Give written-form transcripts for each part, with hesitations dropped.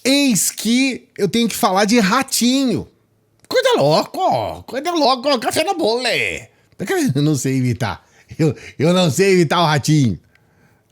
Eis que eu tenho que falar de Ratinho. Coisa louca, café na bola. Eu não sei imitar. Eu não sei imitar o Ratinho.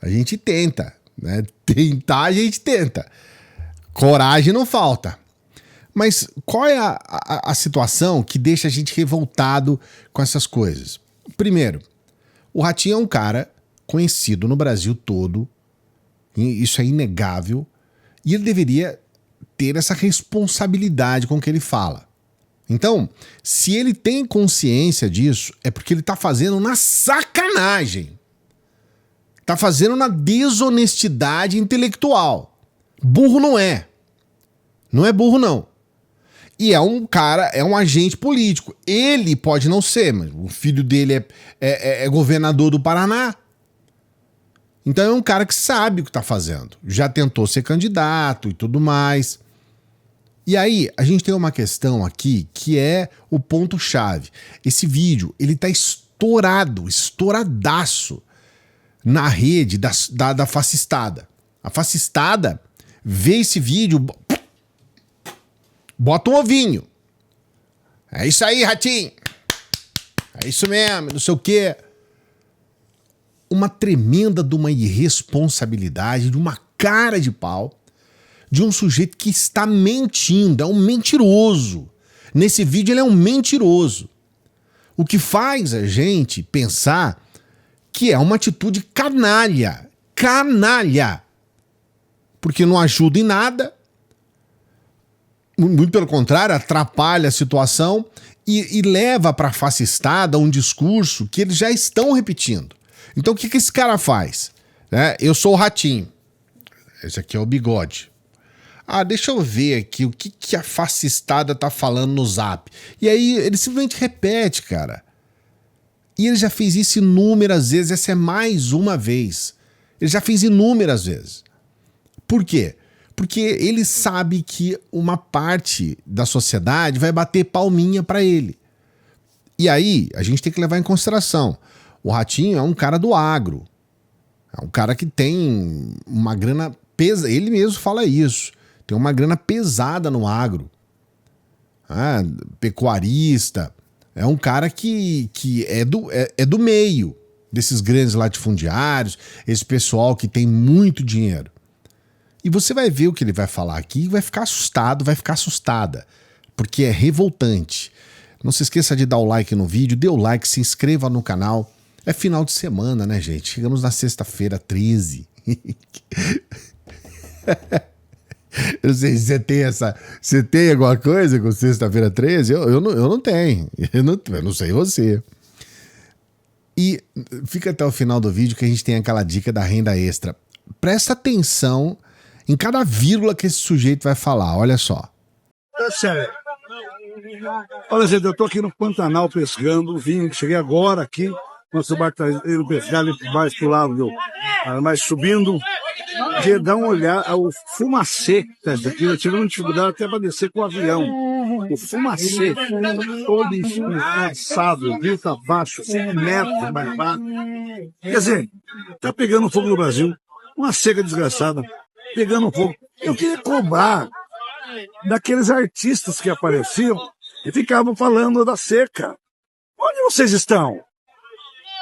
A gente tenta, né? Tentar a gente tenta. Coragem não falta. Mas qual é a situação que deixa a gente revoltado com essas coisas? Primeiro, o Ratinho é um cara conhecido no Brasil todo, isso é inegável, e ele deveria ter essa responsabilidade com o que ele fala. Então, se ele tem consciência disso, é porque ele tá fazendo na sacanagem. Tá fazendo na desonestidade intelectual. Burro não é. Não é burro, não. E é um cara, é um agente político. Ele pode não ser, mas o filho dele é governador do Paraná. Então é um cara que sabe o que tá fazendo. Já tentou ser candidato e tudo mais. E aí, a gente tem uma questão aqui que é o ponto-chave. Esse vídeo, ele tá estouradaço na rede da fascistada. A fascistada vê esse vídeo, bota um ovinho. É isso aí, Ratinho. É isso mesmo, não sei o quê. Uma tremenda de uma irresponsabilidade, de uma cara de pau, de um sujeito que está mentindo, é um mentiroso. Nesse vídeo ele é um mentiroso. O que faz a gente pensar que é uma atitude canalha. Canalha. Porque não ajuda em nada. Muito pelo contrário, atrapalha a situação e leva para a fascistada um discurso que eles já estão repetindo. Então o que esse cara faz? Eu sou o Ratinho. Esse aqui é o Bigode. Deixa eu ver aqui o que a fascistada tá falando no Zap. E aí ele simplesmente repete, cara. E ele já fez isso inúmeras vezes, essa é mais uma vez. Ele já fez inúmeras vezes. Por quê? Porque ele sabe que uma parte da sociedade vai bater palminha pra ele. E aí, a gente tem que levar em consideração. O Ratinho é um cara do agro. É um cara que tem uma grana pesada. Ele mesmo fala isso. Tem uma grana pesada no agro. Pecuarista. É um cara que é do meio desses grandes latifundiários, esse pessoal que tem muito dinheiro. E você vai ver o que ele vai falar aqui e vai ficar assustado, vai ficar assustada, porque é revoltante. Não se esqueça de dar o like no vídeo, dê o like, se inscreva no canal. É final de semana, né, gente? Chegamos na sexta-feira 13. Eu não sei se você tem alguma coisa com sexta-feira 13? Eu não tenho. Eu não sei você. E fica até o final do vídeo que a gente tem aquela dica da renda extra. Presta atenção em cada vírgula que esse sujeito vai falar, olha só. É sério. Olha, gente, eu tô aqui no Pantanal pescando, cheguei agora aqui, nosso barco tá indo pescar ali mais pro lado, mas subindo, de dar uma olhada ao fumacê que tá aqui, eu tive uma dificuldade até para descer com o avião. O fumacê, todo engraçado, viu, tá baixo, 5 metros mais baixo. Quer dizer, tá pegando fogo no Brasil, uma seca desgraçada, pegando fogo. Eu queria cobrar daqueles artistas que apareciam e ficavam falando da seca. Onde vocês estão?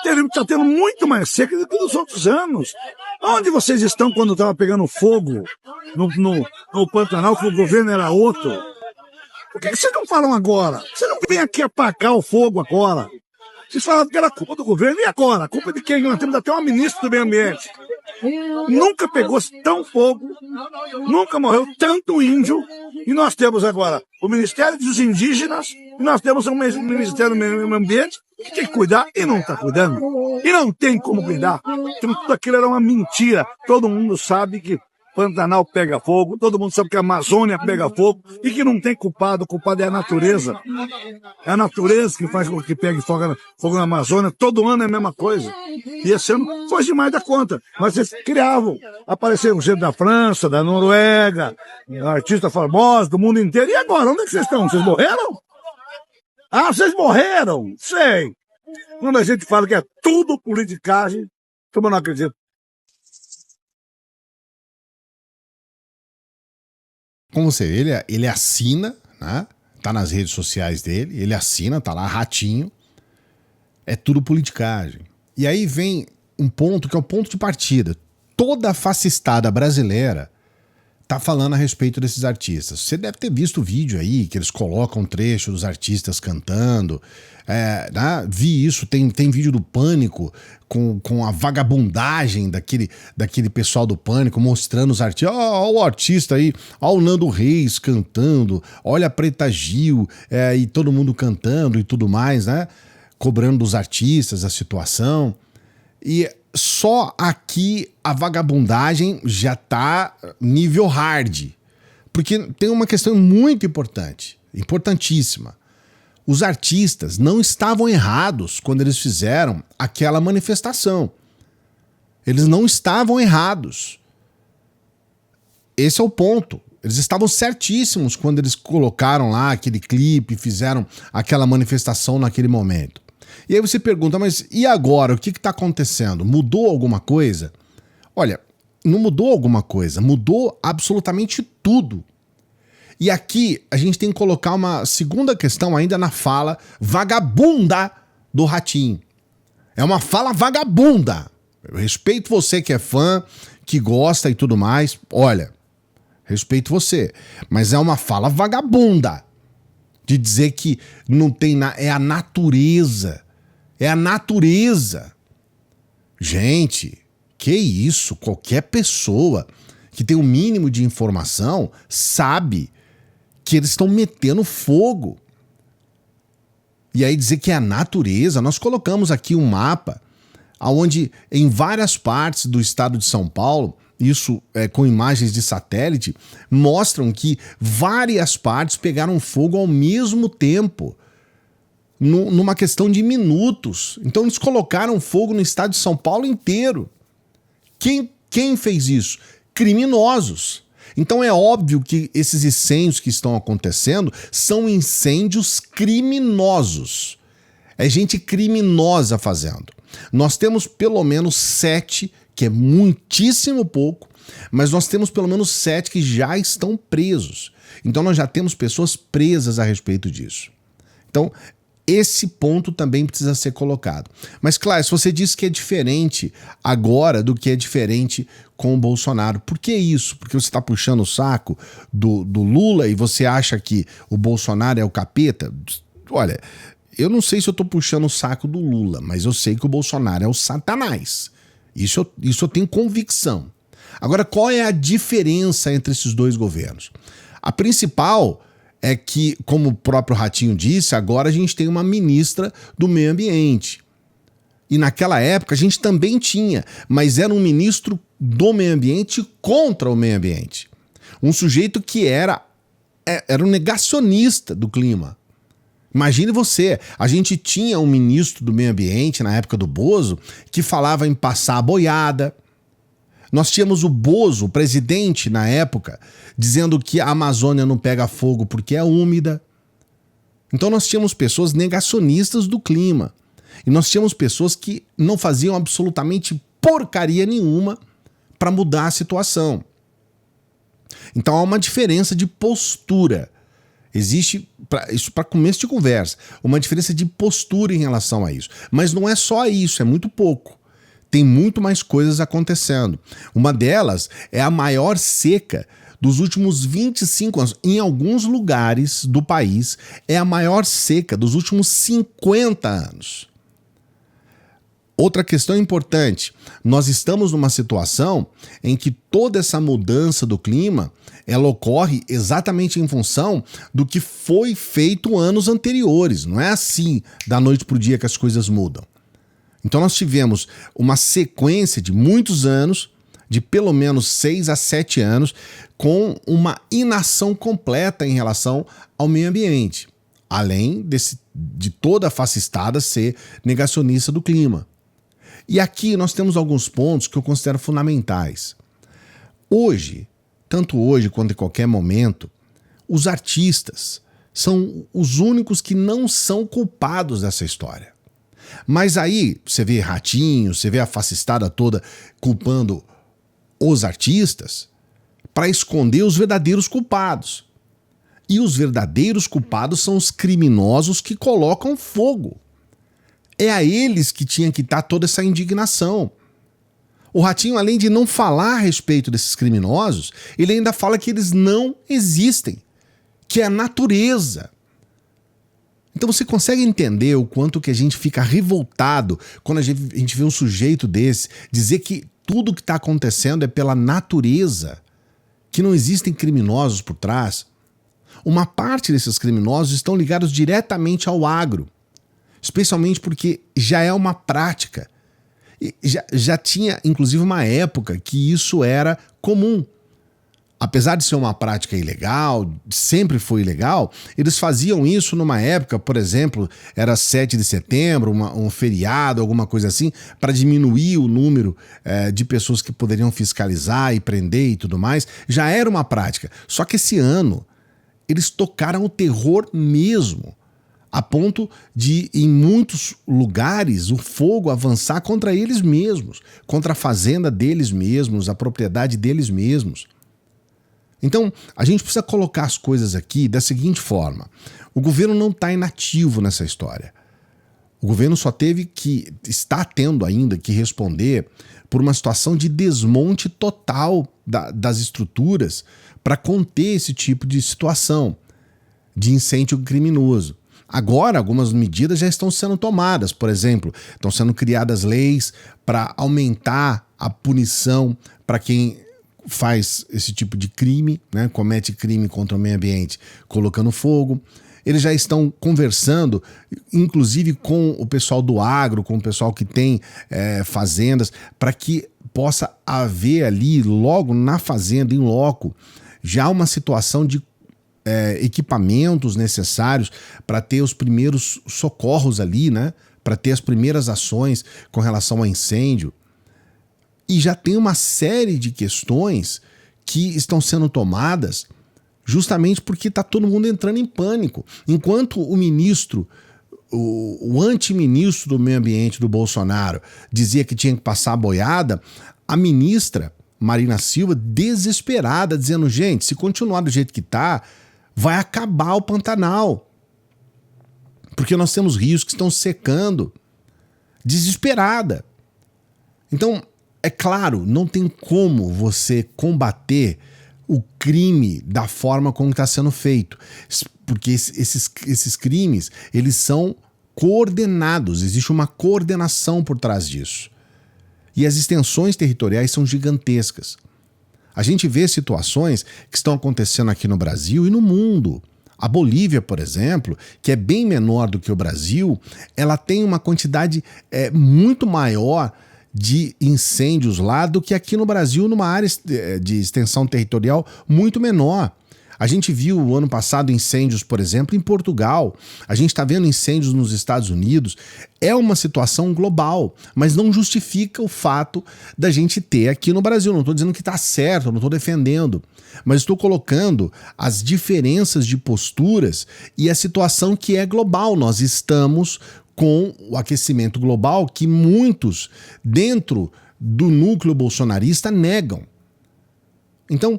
Está tendo muito mais seca do que nos outros anos. Onde vocês estão quando estava pegando fogo no Pantanal, que o governo era outro? Por que vocês não falam agora? Você não vem aqui apagar o fogo agora. Vocês falaram que era culpa do governo, e agora? A culpa de quem? Nós temos até uma ministra do meio ambiente. Nunca pegou tão fogo, nunca morreu tanto índio, e nós temos agora o Ministério dos Indígenas, e nós temos o Ministério do Meio Ambiente, que tem que cuidar e não está cuidando. E não tem como cuidar. Então, tudo aquilo era uma mentira. Todo mundo sabe que Pantanal pega fogo, todo mundo sabe que a Amazônia pega fogo e que não tem culpado, o culpado é a natureza. É a natureza que faz com que pegue fogo na Amazônia, todo ano é a mesma coisa. E esse ano foi demais da conta, mas eles criavam, apareceram gente da França, da Noruega, artistas famosos do mundo inteiro, e agora, onde é que vocês estão? Vocês morreram? Vocês morreram? Sei. Quando a gente fala que é tudo politicagem, eu não acredito. como você vê, ele assina, né? Tá nas redes sociais dele, ele assina, tá lá, ratinho. É tudo politicagem. E aí vem um ponto que é o ponto de partida. Toda a fascistada brasileira tá falando a respeito desses artistas. Você deve ter visto o vídeo aí, que eles colocam um trecho dos artistas cantando. Né? Vi isso, tem vídeo do Pânico com a vagabundagem daquele pessoal do Pânico, mostrando os artistas. Ó, o artista aí, ó o Nando Reis cantando, olha a Preta Gil, e todo mundo cantando e tudo mais, né? Cobrando dos artistas a situação. E só aqui a vagabundagem já tá nível hard. Porque tem uma questão muito importante, importantíssima. Os artistas não estavam errados quando eles fizeram aquela manifestação. Eles não estavam errados. Esse é o ponto. Eles estavam certíssimos quando eles colocaram lá aquele clipe, fizeram aquela manifestação naquele momento. E aí você pergunta, mas e agora? O que está acontecendo? Mudou alguma coisa? Olha, não mudou alguma coisa, mudou absolutamente tudo. E aqui a gente tem que colocar uma segunda questão ainda na fala vagabunda do Ratinho. É uma fala vagabunda. Eu respeito você que é fã, que gosta e tudo mais. Olha, respeito você. Mas é uma fala vagabunda de dizer que não tem é a natureza. É a natureza. Gente, que isso? Qualquer pessoa que tem o mínimo de informação sabe que eles estão metendo fogo. E aí dizer que é a natureza, nós colocamos aqui um mapa onde em várias partes do estado de São Paulo, isso com imagens de satélite, mostram que várias partes pegaram fogo ao mesmo tempo. Numa questão de minutos. Então eles colocaram fogo no estado de São Paulo inteiro. Quem fez isso? Criminosos. Então é óbvio que esses incêndios que estão acontecendo são incêndios criminosos. É gente criminosa fazendo. Nós temos pelo menos 7, que é muitíssimo pouco, mas nós temos pelo menos 7 que já estão presos. Então nós já temos pessoas presas a respeito disso. Então, esse ponto também precisa ser colocado. Mas, claro, se você diz que é diferente agora do que é diferente com o Bolsonaro, por que isso? Porque você está puxando o saco do Lula e você acha que o Bolsonaro é o capeta? Olha, eu não sei se eu estou puxando o saco do Lula, mas eu sei que o Bolsonaro é o Satanás. Isso eu tenho convicção. Agora, qual é a diferença entre esses dois governos? A principal é que, como o próprio Ratinho disse, agora a gente tem uma ministra do meio ambiente. E naquela época a gente também tinha, mas era um ministro do meio ambiente contra o meio ambiente. Um sujeito que era um negacionista do clima. Imagine você, a gente tinha um ministro do meio ambiente na época do Bozo que falava em passar a boiada. Nós tínhamos o Bozo, o presidente na época, dizendo que a Amazônia não pega fogo porque é úmida. Então nós tínhamos pessoas negacionistas do clima. E nós tínhamos pessoas que não faziam absolutamente porcaria nenhuma para mudar a situação. Então há uma diferença de postura. Existe, isso para começo de conversa, uma diferença de postura em relação a isso. Mas não é só isso, é muito pouco. Tem muito mais coisas acontecendo. Uma delas é a maior seca dos últimos 25 anos. Em alguns lugares do país, é a maior seca dos últimos 50 anos. Outra questão importante, nós estamos numa situação em que toda essa mudança do clima, ela ocorre exatamente em função do que foi feito anos anteriores. Não é assim, da noite para o dia que as coisas mudam. Então nós tivemos uma sequência de muitos anos, de pelo menos 6 a 7 anos, com uma inação completa em relação ao meio ambiente. Além de toda a fascistada ser negacionista do clima. E aqui nós temos alguns pontos que eu considero fundamentais. Hoje, tanto hoje quanto em qualquer momento, os artistas são os únicos que não são culpados dessa história. Mas aí você vê Ratinho, você vê a fascistada toda culpando os artistas. para esconder os verdadeiros culpados. E os verdadeiros culpados são os criminosos que colocam fogo. É a eles que tinha que estar toda essa indignação. O Ratinho, além de não falar a respeito desses criminosos, ele ainda fala que eles não existem, que é a natureza. Então você consegue entender o quanto que a gente fica revoltado quando a gente vê um sujeito desse dizer que tudo que está acontecendo é pela natureza, que não existem criminosos por trás? Uma parte desses criminosos estão ligados diretamente ao agro, especialmente porque já é uma prática. Já tinha, inclusive, uma época que isso era comum. Apesar de ser uma prática ilegal, sempre foi ilegal, eles faziam isso numa época, por exemplo, era 7 de setembro, um feriado, alguma coisa assim, para diminuir o número de pessoas que poderiam fiscalizar e prender e tudo mais. Já era uma prática. Só que esse ano, eles tocaram o terror mesmo, a ponto de, em muitos lugares, o fogo avançar contra eles mesmos, contra a fazenda deles mesmos, a propriedade deles mesmos. Então, a gente precisa colocar as coisas aqui da seguinte forma. O governo não está inativo nessa história. O governo só está tendo ainda que responder por uma situação de desmonte total das estruturas para conter esse tipo de situação de incêndio criminoso. Agora, algumas medidas já estão sendo tomadas. Por exemplo, estão sendo criadas leis para aumentar a punição para quem faz esse tipo de crime, né, comete crime contra o meio ambiente colocando fogo. Eles já estão conversando, inclusive com o pessoal do agro, com o pessoal que tem fazendas, para que possa haver ali, logo na fazenda, em loco, já uma situação de equipamentos necessários para ter os primeiros socorros ali, né, para ter as primeiras ações com relação ao incêndio. E já tem uma série de questões que estão sendo tomadas justamente porque está todo mundo entrando em pânico. Enquanto o ministro, o antiministro do meio ambiente do Bolsonaro dizia que tinha que passar a boiada, a ministra Marina Silva, desesperada, dizendo, gente, se continuar do jeito que está, vai acabar o Pantanal. Porque nós temos rios que estão secando. Desesperada. Então, é claro, não tem como você combater o crime da forma como está sendo feito. Porque esses crimes, eles são coordenados, existe uma coordenação por trás disso. E as extensões territoriais são gigantescas. A gente vê situações que estão acontecendo aqui no Brasil e no mundo. A Bolívia, por exemplo, que é bem menor do que o Brasil, ela tem uma quantidade muito maior de incêndios lá do que aqui no Brasil, numa área de extensão territorial muito menor. A gente viu o ano passado incêndios, por exemplo, em Portugal. A gente está vendo incêndios nos Estados Unidos. É uma situação global, mas não justifica o fato da gente ter aqui no Brasil. Não estou dizendo que está certo, não estou defendendo, mas estou colocando as diferenças de posturas e a situação que é global. Nós estamos com o aquecimento global que muitos dentro do núcleo bolsonarista negam. Então,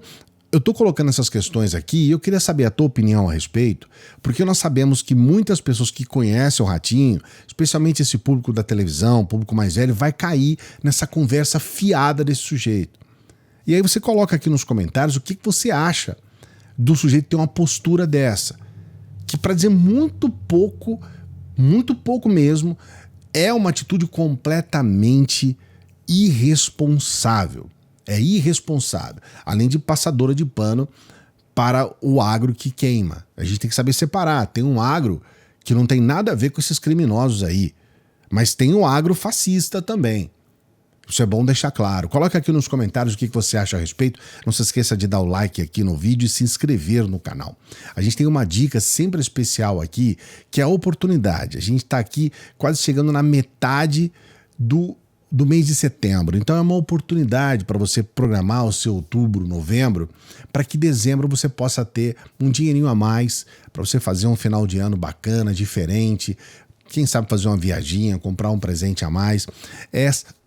eu estou colocando essas questões aqui e eu queria saber a tua opinião a respeito, porque nós sabemos que muitas pessoas que conhecem o Ratinho, especialmente esse público da televisão, público mais velho, vai cair nessa conversa fiada desse sujeito. E aí você coloca aqui nos comentários o que você acha do sujeito ter uma postura dessa, que, para dizer muito pouco mesmo, é uma atitude completamente irresponsável. É irresponsável, além de passadora de pano para o agro que queima. A gente tem que saber separar. Tem um agro que não tem nada a ver com esses criminosos aí, mas tem um agro fascista também. Isso é bom deixar claro. Coloca aqui nos comentários o que você acha a respeito. Não se esqueça de dar o like aqui no vídeo e se inscrever no canal. A gente tem uma dica sempre especial aqui, que é a oportunidade. A gente está aqui quase chegando na metade do mês de setembro. Então é uma oportunidade para você programar o seu outubro, novembro, para que dezembro você possa ter um dinheirinho a mais, para você fazer um final de ano bacana, diferente, quem sabe fazer uma viaginha, comprar um presente a mais,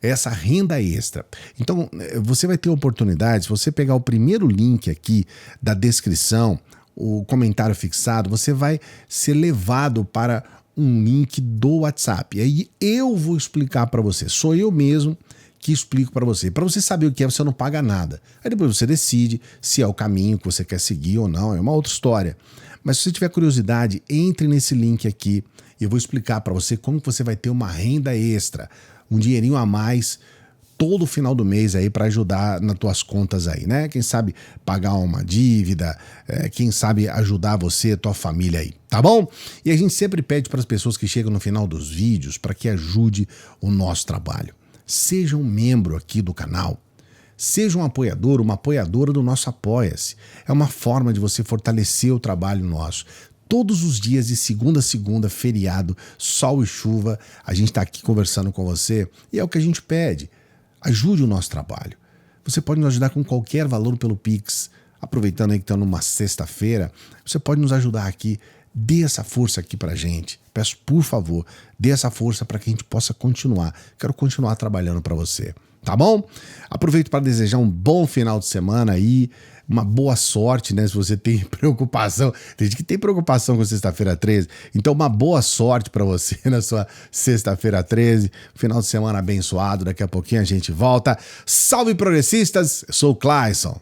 essa renda extra. Então, você vai ter oportunidade, se você pegar o primeiro link aqui da descrição, o comentário fixado, você vai ser levado para um link do WhatsApp. E aí eu vou explicar para você, sou eu mesmo que explico para você. Para você saber o que é, você não paga nada. Aí depois você decide se é o caminho que você quer seguir ou não, é uma outra história. Mas se você tiver curiosidade, entre nesse link aqui e eu vou explicar para você como que você vai ter uma renda extra, um dinheirinho a mais todo final do mês aí para ajudar nas tuas contas aí, né? Quem sabe pagar uma dívida, quem sabe ajudar você, tua família aí, tá bom? E a gente sempre pede para as pessoas que chegam no final dos vídeos para que ajude o nosso trabalho. Seja um membro aqui do canal. Seja um apoiador, uma apoiadora do nosso Apoia-se. É uma forma de você fortalecer o trabalho nosso. Todos os dias, de segunda a segunda, feriado, sol e chuva, a gente está aqui conversando com você e é o que a gente pede. Ajude o nosso trabalho. Você pode nos ajudar com qualquer valor pelo Pix. Aproveitando aí que está numa sexta-feira, você pode nos ajudar aqui. Dê essa força aqui pra gente. Peço, por favor, dê essa força para que a gente possa continuar. Quero continuar trabalhando para você, tá bom? Aproveito para desejar um bom final de semana aí, uma boa sorte, né? Se você tem preocupação, tem gente que tem preocupação com sexta-feira 13, então uma boa sorte para você na sua sexta-feira 13, final de semana abençoado, daqui a pouquinho a gente volta. Salve progressistas, eu sou o Clayson.